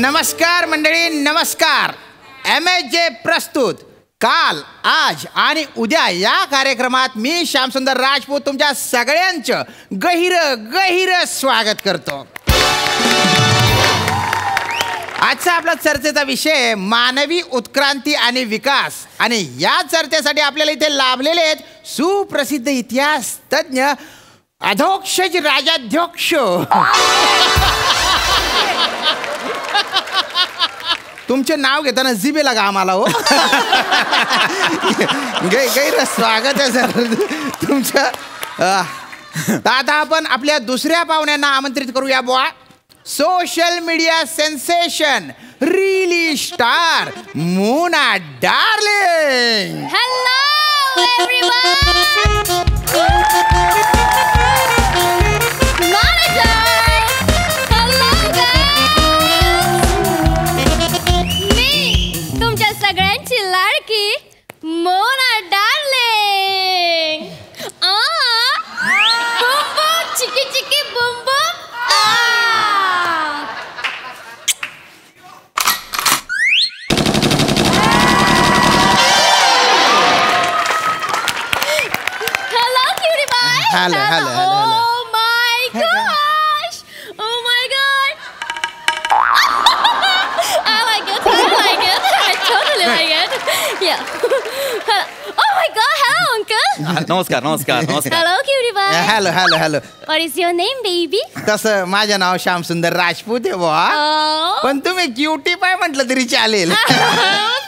नमस्कार मंडळी, नमस्कार. MSJ प्रस्तुत काल, आज आणि उद्या या कार्यक्रमात मी श्यामसुंदर राजपूत तुमच्या सगळ्यांचं गहिर स्वागत करतो. आजचा आपला चर्चेचा विषय मानवी उत्क्रांती आणि विकास. आणि या चर्चेसाठी आपल्याला इथे लाभलेले आहेत सुप्रसिद्ध इतिहास तज्ञ अधोक्षज राजाध्यक्ष. तुमचे नाव घेताना जिभेला घाम आला हो. गैर स्वागत आहे सर तुमचं. आता आपण आपल्या दुसऱ्या पाहुण्यांना आमंत्रित करूया बुवा. Social media sensation, reels star Mona darling. Hello everyone. सगळ्यांची लाडकी मोना डार्लिंग. बूम बूम चिकी चिकी boom boom. Hello cutie pie. Hello. Oh my gosh. Oh my god. I like it. I totally like it. Yeah. Oh my god, hello uncle. नमस्कार. Hello cutie pie. Hello. What is your name baby? तसं माझं नाव श्यामसुंदर राजपूत आहे बुवा. Oh. पण तुम्ही cutie पाय म्हटलं तरी चालेल.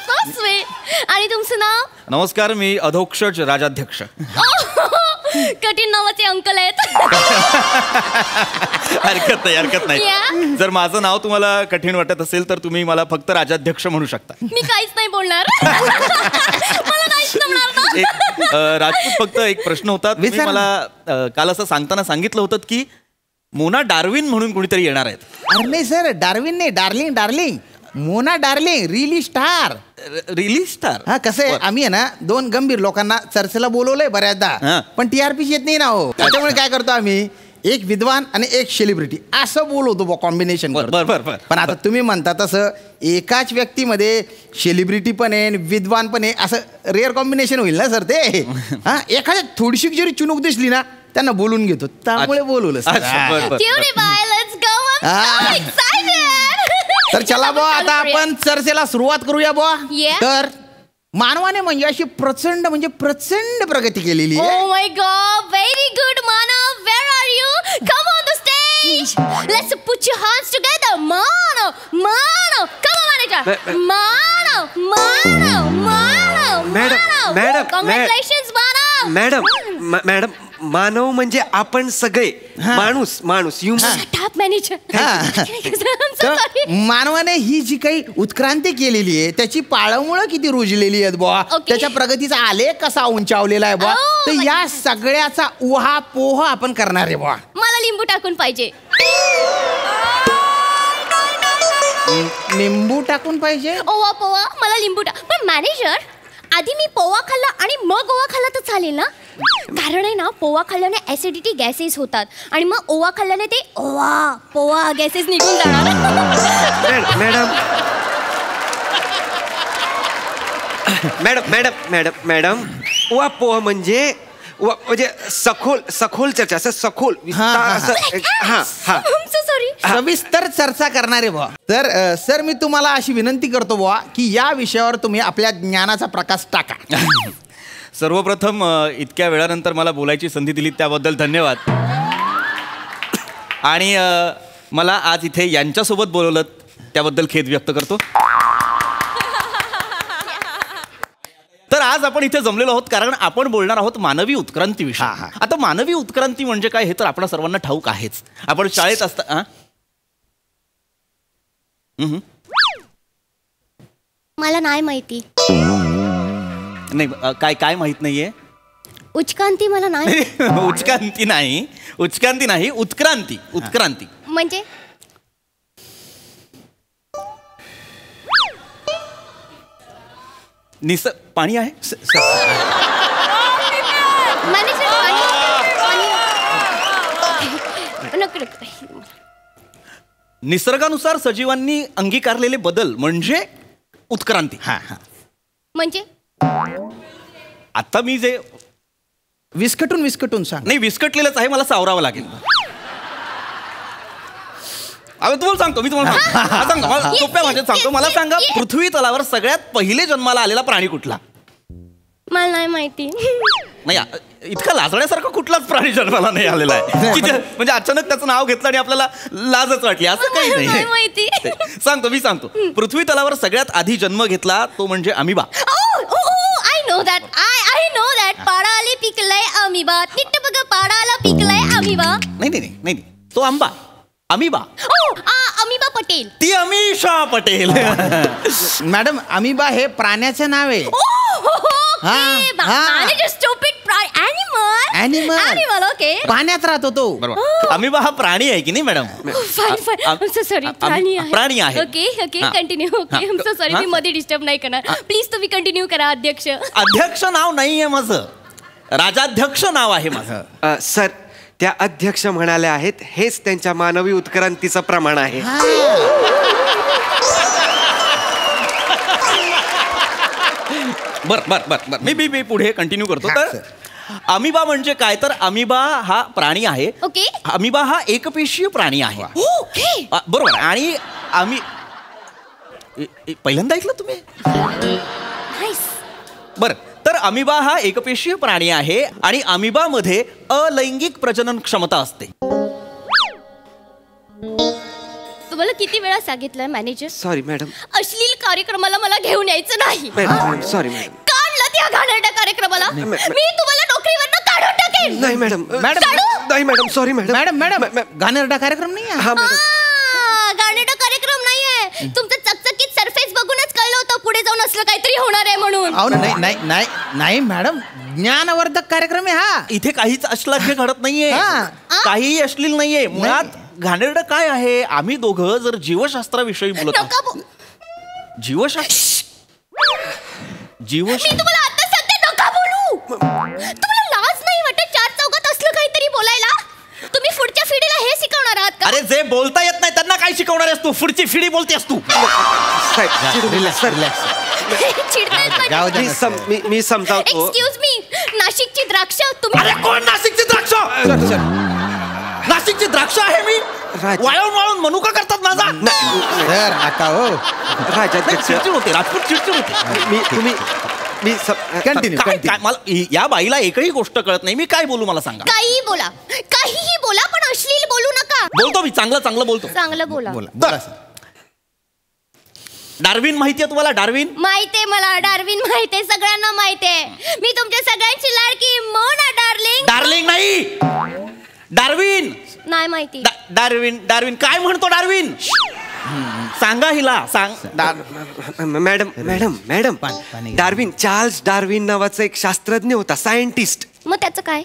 So sweet. आणि तुमचं नाव? नमस्कार, मी अधोक्षज राजाध्यक्ष. कठीण नावाचे अंकल आहेत. हरकत नाही. जर माझं नाव तुम्हाला कठीण वाटत असेल तर तुम्ही मला फक्त राजाध्यक्ष म्हणू शकता. मी काहीच नाही बोलणार. मला काहीच जमणार ना. राजपूत, फक्त एक प्रश्न होता. तुम्ही मला काल असं सांगताना सांगितलं होतं की मोना डार्विन म्हणून कोणीतरी येणार आहेत. अरे नाही सर, डार्विन नाही, डार्लिंग. मोना डार्लिंग, रिली स्टार. हा, कसं आहे, आम्ही आहे ना 2 गंभीर लोकांना चर्चेला बोलवलंय बऱ्याचदा, पण TRP येत नाही ना हो. त्याच्यामुळे काय करतो आम्ही, एक विद्वान आणि एक सेलिब्रिटी असं बोलवतो कॉम्बिनेशन. बरोबर. पण आता तुम्ही म्हणता तसं एकाच व्यक्तीमध्ये सेलिब्रिटी पण आहे, विद्वान पण आहे, असं रेअर कॉम्बिनेशन होईल ना सर ते. एखाद्या थोडीशी जरी चुनूक दिसली ना त्यांना बोलून घेतो, त्यामुळे बोलवलं. तर चला बुवा, आता आपण चर्चेला सुरुवात करूया बुवा. तर मानवाने म्हणजे अशी प्रचंड प्रगती केलेली आहे. Oh my god, very good Manav. Where are you? Come on the stage. Let's put your hands together. Manav. Come on manager. Manav. Madam. Congratulations Manav. Madam, Manav म्हणजे आपण सगळे. माणूस Shut up manager. मानवाने ही जी काही उत्क्रांती केलेली आहे त्याची पाळंमुळं किती रुजलेली आहेत बुवा. त्याच्या प्रगतीचा आलेख कसा उंचावलेला आहे बुवा. तर या सगळ्याचा उहापोह आपण करणार आहे बुवा. मला लिंबू टाकून पाहिजे. लिंबू टाकून पाहिजे. ओवा पोवा मला लिंबू टाक. पण मॅनेजर, आधी मी पोवा खाल्ला आणि मग ओवा खाल्ला तर चालेल ना? कारण आहे ना, पोवा खाल्ल्याने ऍसिडिटी गॅसेस होतात आणि मग ओवा खाल्ल्याने ते पोवा गॅसेस निघून जाणार. मॅडम वा पोहा म्हणजे सखोल चर्चा, असं सखोल सॉरी, सविस्तर चर्चा करणारे बुवा. तर सर, मी तुम्हाला अशी विनंती करतो बुवा की या विषयावर तुम्ही आपल्या ज्ञानाचा प्रकाश टाका. सर्वप्रथम इतक्या वेळानंतर मला बोलायची संधी दिली त्याबद्दल धन्यवाद. आणि मला आज इथे यांच्यासोबत बोलवलं त्याबद्दल खेद व्यक्त करतो. तर आज आपण इथे जमलेलो आहोत कारण आपण बोलणार आहोत मानवी उत्क्रांती विषयी. आता मानवी उत्क्रांती म्हणजे काय हे तर आपल्या सर्वांना ठाऊक आहेच. आपण शाळेत असता. मला नाही माहिती. नाही, काय माहित नाहीये? उच्कांती मला नाही. उच्कांती नाही, उत्क्रांती म्हणजे पाणी आहे. निसर्गानुसार सजीवांनी अंगीकारलेले बदल म्हणजे उत्क्रांती. हा हा म्हणजे आता मी जे विस्कटून सांग. नाही विस्कटलेलंच आहे, मला सावरावं लागेल. तुम्हाला सांगतो मी तुम्हाला सोप्या भाषेत सांगतो. मला सांगा, पृथ्वी तलावर सगळ्यात पहिले जन्माला आलेला प्राणी कुठला? मला नाही माहिती. नाही इतका लाजण्यासारखा कुठलाच प्राणी जन्माला नाही आलेला आहे म्हणजे अचानक त्याचं नाव घेतलं आणि आपल्याला लाजच वाटली असं काही नाही नाही. माहिती. मी सांगतो पृथ्वी तलावर सगळ्यात आधी जन्म घेतला तो म्हणजे अमिबा. I know that. पाडाला पिकलाय अमिबा. नीट बघ, पाडाला पिकलाय अमिबा. नाही तो आंबा अमिबा. अमिबा पटेल. ती अमिषा पटेल. मॅडम अमिबा हे प्राण्याचं नाव आहे. Animal, okay. पाण्यात राहतो तो. अमिबा हा प्राणी आहे की नाही madam? Fine. I'm so sorry. प्राणी आहे. Okay. Continue. Okay. I'm so sorry. मी मध्ये डिस्टर्ब नाही करणार. प्लीज तुम्ही कंटिन्यू करा अध्यक्ष. अध्यक्ष नाव नाहीये माझं, राजाध्यक्ष नाव आहे माझं. सर, त्या अध्यक्ष म्हणाल्या आहेत हेच त्यांच्या मानवी उत्क्रांतीचं प्रमाण आहे. बर मी पुढे कंटिन्यू करतो. तर अमिबा म्हणजे काय? तर अमिबा हा प्राणी आहे. ओके. अमिबा हा एकपेशीय प्राणी आहे. ओके. बरोबर. आणि पहिल्यांदा ऐकलं तुम्ही? बर. तर अमिबा हा एकपेशीय प्राणी आहे आणि अमिबामध्ये अलैंगिक प्रजनन क्षमता असते. तुम्हाला किती वेळा सांगितलंय मॅनेजर? Sorry madam. अश्लील कार्यक्रमाला मला घेऊन यायचं नाही. Sorry madam. काढला त्या घाणेरड्या कार्यक्रमाला मी तुम्हाला नोकरीवरनं काढून टाकेन. नाही मॅडम. नाही मॅडम. Sorry madam. मॅडम घाणेरडा कार्यक्रम नाही. घाणेरडा कार्यक्रम नाहीये. तुमचं चकचकीत सरफेस बघूनच कळलं होतं पुढे जाऊन असलं काहीतरी होणार आहे म्हणून. नाही मॅडम, ज्ञानवर्धक कार्यक्रम आहे हा. इथे काहीच अश्लाघ्य घडत नाहीये, काहीही अश्लील नाहीये. मुळात घाणेरडं काय आहे? आम्ही दोघं जर जीवशास्त्राविषयी बोलत आहोत. मी तुम्हाला आता सांगते, नका बोलू. तुम्हाला लाज नाही वाटत चार चौकात असलं काहीतरी बोलायला? तुम्ही पुढच्या पिढीला हे शिकवणार आहात का? अरे जे बोलता येत नाही त्यांना काय शिकवणार आहेस तू? पुढची पिढी बोलतेस तू. मी समजावतो. एक्सक्यूज मी, नाशिकची द्राक्ष तुम्ही. अरे कोण नाशिकची द्राक्ष? नाशिकची द्राक्ष आहे मी. वाळून मनुका करतात माझा. सर नका हो. चिडचिड होते, राजपूत चिडचिड होते. मी कंटिन्यू. मला या बाईला एकही गोष्ट कळत नाही. मी काय बोलू मला सांगा. काहीही बोला पण अश्लील बोलू नका. बोलतो मी, चांगलं बोलतो. चांगलं बोला. डार्विन माहितीये तुम्हाला? डार्विन माहितीये मला. डार्विन माहितीये, सगळ्यांना माहितीये. मी तुमच्या सगळ्यांची लाडकी मोना डार्लिंग. डार्लिंग नाही, डार्विन नाही माहिती. डार्विन काय म्हणतो डार्विन? सांगा हिला, सांग. मॅडम डार्विन, चार्ल्स डार्विन नावाचा एक शास्त्रज्ञ होता, सायंटिस्ट. मग त्याचं काय?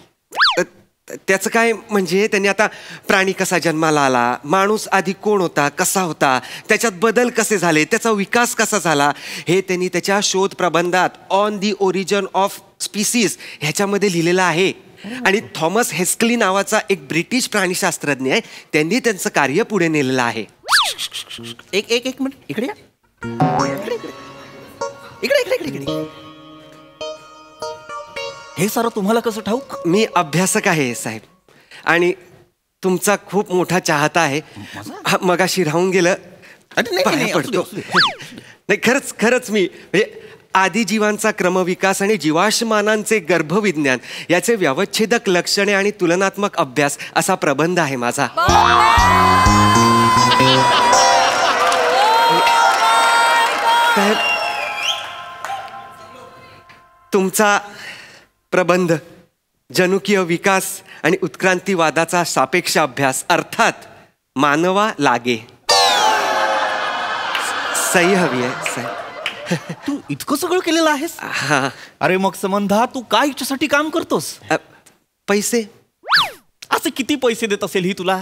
त्याचं काय म्हणजे त्यांनी आता प्राणी कसा जन्माला आला, माणूस आधी कोण होता, कसा होता, त्याच्यात बदल कसे झाले, त्याचा विकास कसा झाला, हे त्यांनी त्याच्या शोध प्रबंधात on the origin of species ह्याच्यामध्ये लिहिलेलं आहे. आणि थॉमस हेस्कली नावाचा एक ब्रिटिश प्राणीशास्त्रज्ञ आहे, त्यांनी त्यांचं कार्य पुढे नेलेलं आहे. एक मिनिट इकडे इकडे. हे सारं तुम्हाला कसं ठाऊक? मी अभ्यासक आहे साहेब आणि तुमचा खूप मोठा चाहता आहे. मगाशी राहून गेलं. नाही खरंच मी आदिजीवांचा क्रमविकास आणि जीवाश्मानांचे गर्भविज्ञान याचे व्यवच्छेदक लक्षणे आणि तुलनात्मक अभ्यास असा प्रबंध आहे माझा. साहेब, तुमचा प्रबंध जनुकीय विकास आणि उत्क्रांतीवादाचा सापेक्ष अभ्यास अर्थात मानवा लागे सही हवी आहे साहेब. तू इतकं सगळं केलेलं आहेस? हा. अरे मग संबंधा तू काय हिच्यासाठी काम करतोस? पैसे. असे किती पैसे देत असेल ही तुला?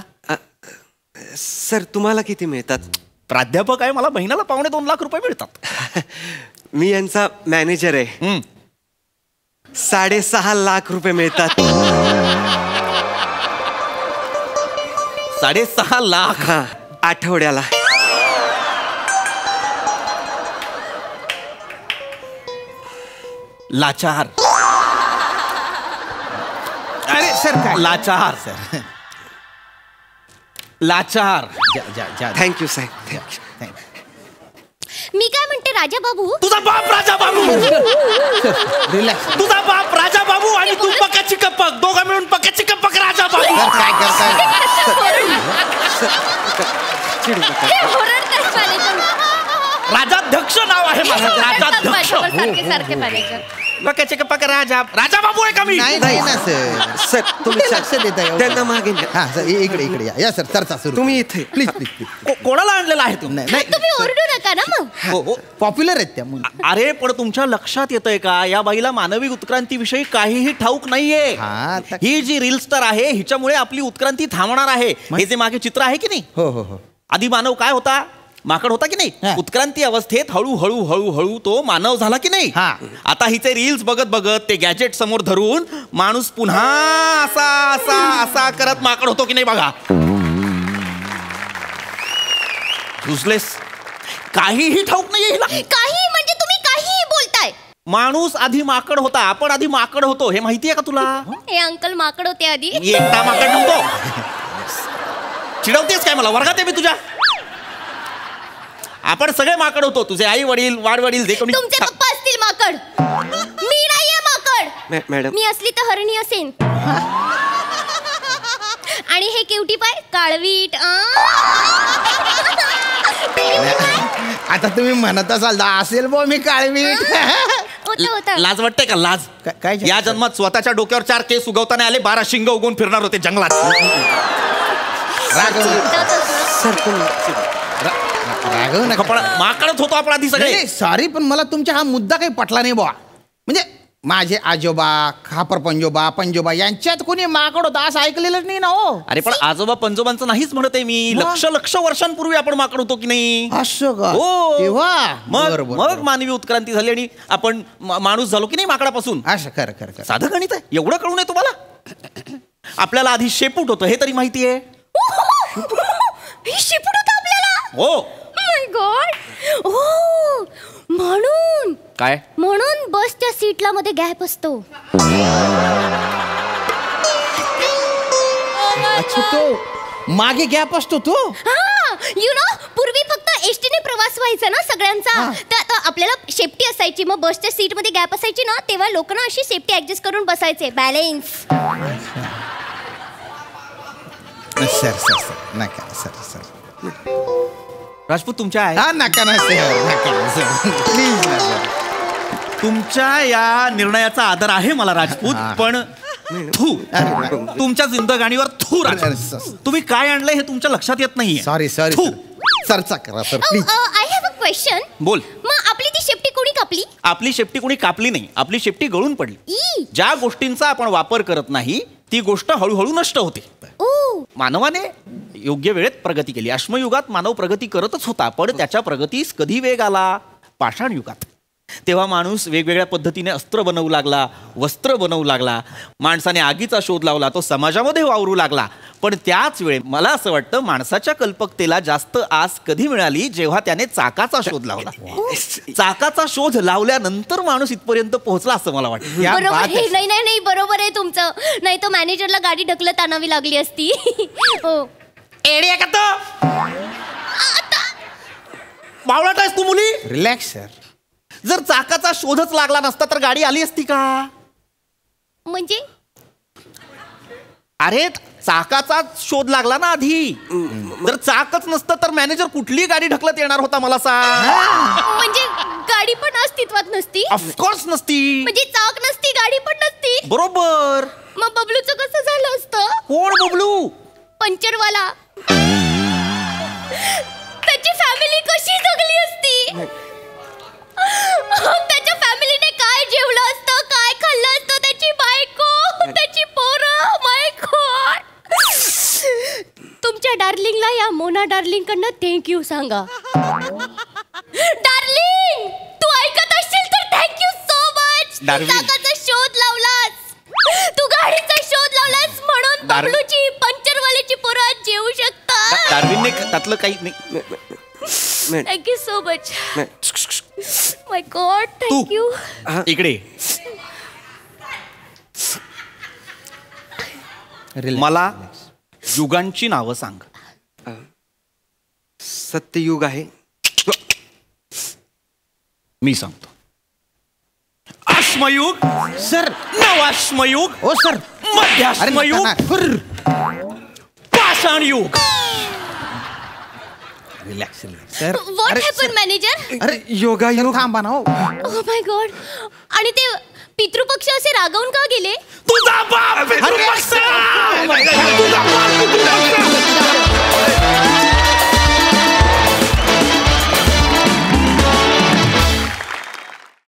सर तुम्हाला किती मिळतात? प्राध्यापक आहे, मला महिन्याला 2.25 लाख रुपये मिळतात. मी यांचा मॅनेजर आहे. 6.5 लाख रुपये मिळतात. 6.5 लाख? आठवड्याला. लाचार. अरे सर काय लाचार. सर लाचार. थँक्यू साहेब, थँक्यू. मी काय म्हणते राजा बाबू, तुझा बाप राजा बाबू. रिलॅक्स. तुझा बाप राजा बाबू आणि तू पक्याची कप्पक, दोघं मिळून पक्याची कप्पक राजा बाबू. सर काय करताय? चिडू नका. हे ओरडतात मॅनेजर. राजाध्यक्ष नाव आहे माझं. राजाध्यक्ष. सारखे सारखे मॅनेजर. पक्याची कप्पक राजा. राजा बाबू आहे का मी? नाही नाही ना सर. सर तुम्ही लक्ष देता एवढं. त्यांना मागे न्या. हा सर इकडे इकडे या सर चर्चा सुरू. तुम्ही इथे. Please please please. कोणाला आणलेला आहे तू? नाही तुम्ही ओरडू नका ना मग. हो, हो. पॉप्युलर आहेत त्या मुली. अरे पण तुमच्या लक्षात येतंय का या बाईला मानवी उत्क्रांतीविषयी काहीही ठाऊक नाहीये. हा, आता- ही जी रील स्टार आहे हिच्यामुळे आपली उत्क्रांती थांबणार आहे. हे जे मागे चित्र आहे की नाही, हो हो हो. आधी मानव काय होता? माकड होता की हा. नाही? उत्क्रांती अवस्थेत हळूहळू हळूहळू तो मानव झाला की नाही? हा. आता हिचे रील्स बघत बघत ते गॅजेट समोर धरून माणूस पुन्हा असा असा असा करत माकड होतो की नाही बघा. युजलेस. काहीही ठाऊक नाहीये हिला. काही म्हणजे तुम्ही काहीही बोलताय. माणूस आधी माकड होता, आपण आधी माकड होतो, हे माहितीये का तुला? हे अंकल माकड होते आधी. एकटा माकड नव्हतो. चिडवतेस काय मला? वर्गात आहे मी तुझ्या. आपण सगळे माकड होतो. तुझे आई वडील, वाडवडील, जे कोणी. तुमचे पप्पा असतील माकड. मी नाहीये माकड. मॅडम मी असली तर हरणी असेन. आणि हे केवटी पाय काळवीट. आता तुम्ही म्हणत असाल दा असेल बो मी काळवीट. होतं होतं. लाज वाटते का? लाज. काय या जन्मात स्वतःच्या डोक्यावर 4 केस उगवताना आले, 12 शिंग उगवून फिरणार होते जंगलात. सर तुम्ही रागव नका. माकडच होतो आपण आधी सगळे. सॉरी पण मला तुमचा हा मुद्दा काही पटला नाही बुवा. म्हणजे माझे आजोबा खापर पंजोबा पंजोबा यांच्यात कोणी माकड होता असं ऐकलेलं नाही ना हो. अरे पण आजोबा पंजोबांचं नाहीच म्हणत आहे मी. मग? लक्ष वर्षांपूर्वी आपण माकड होतो की नाही? असं का? हो. तेव्हा मग बरोबर, मग बरोबर. मानवी उत्क्रांती झाली आणि आपण माणूस झालो की नाही माकडापासून. असं कर कर कर. साधं गणित आहे. एवढं कळू नये तुम्हाला? आपल्याला आधी शेपूट होतं हे तरी माहितीये. हे शेपूट होतं आपल्याला. हो. माय गॉड. ओ म्हणून काय? म्हणून बसच्या सीटला मध्ये गॅप असतो. अच्छा तो मागे गॅप असतो तो. हा यु नो पूर्वी फक्त एसटीने प्रवास व्हायचा ना सगळ्यांचा. तर आता आपल्याला सेफ्टी असायची. मग बसच्या सीट मध्ये गॅप असायची ना तेव्हा लोक ना अशी सेफ्टी ऍडजस्ट करून बसायचे. बॅलेन्स. सर सर सर नका सर सर. राजपूत तुमच्या आहे. हा नका ना सर नका ना सर प्लीज ना सर. तुमच्या या निर्णयाचा आदर आहे मला राजपूत. हा. पण थू तुमच्या जिंदगाणीवर थू अरे, राजपूत. तुम्ही काय आणलंय हे तुमच्या लक्षात येत नाहीये. सॉरी सॉरी थू. चर्चा करा sir please. I have a question. बोल. मग आपली ती शेफ्टी कोणी कापली? आपली शेपटी कोणी कापली नाही. आपली शेपटी गळून पडली. ई. ज्या गोष्टींचा आपण वापर करत नाही ती गोष्ट हळूहळू नष्ट होते. ओ मानवाने योग्य वेळेत प्रगती केली. अश्मयुगात मानव प्रगती करतच होता, पण त्याच्या प्रगतीस कधी वेग आला? पाषाण युगात. तेव्हा माणूस वेगवेगळ्या पद्धतीने अस्त्र बनवू लागला, वस्त्र बनवू लागला, माणसाने आगीचा शोध लावला, तो समाजामध्ये वावरू लागला. पण त्याच वेळी मला असं वाटतं माणसाच्या कल्पकतेला जास्त आस कधी मिळाली जेव्हा त्याने चाकाचा शोध लावला. चाकाचा शोध लावल्यानंतर माणूस इथपर्यंत पोहोचला असं मला वाटतं. क्या बरोबर. बात हे आहे. नाही नाही नाही बरोबर आहे तुमचं. नाही तर मॅनेजरला गाडी ढकलत आणावी लागली असती. हो एडी आहे का तो? बावळट आहेस तू मुली? Relax sir. जर चाकाचा शोधच लागला नसता तर गाडी आली असती का? म्हणजे अरे चाकाचा शोध लागला ना आधी. जर चाकच नसतं तर मॅनेजर कुठली गाडी ढकलत येणार होता मला सांग? म्हणजे गाडी पण अस्तित्वात नसती. ऑफकोर्स नसती. म्हणजे चाक नसती गाडी पण नसती. बरोबर. मग बबलूचं कसं झालं असतं? कोण बबलू? पंचरवाला. त्याची फॅमिली कशी जगली असती? त्याच्या फॅमिलीने काय जेवलं असतं, काय खाल्लं असतं, त्याची बायको, त्याची पोरं. माय गॉड. तुमच्या डार्लिंगला या मोना डार्लिंग कडनं थँक्यू सांगा. डार्लिंग तू ऐकत असशील तर थँक्यू सो मच. डार्लिंग. चाकाचा शोध लावलास, तू गाडीचा शोध लावलास म्हणून बबलूची पंचरवाल्याची पोरं जेवू शकतात. डार्विनने त्यातलं काही नाही. Thank you so much. My god, thank you. इकडे Relax, मला relax. युगांची नावं सांग. सत्ययुग आहे. मी सांगतो. अश्मयुग, सर. नवाश्मयुग, ओ सर. मध्याश्मयुग, पाषाण युग. Relax relax sir. What happen manager? अरे योगायोग. थांबा ना हो. Oh my God. आणि ते पितृपक्ष असे रागावून का गेले? तुझा बाप अरे, पितृपक्ष! तुझा बाप पितृपक्ष!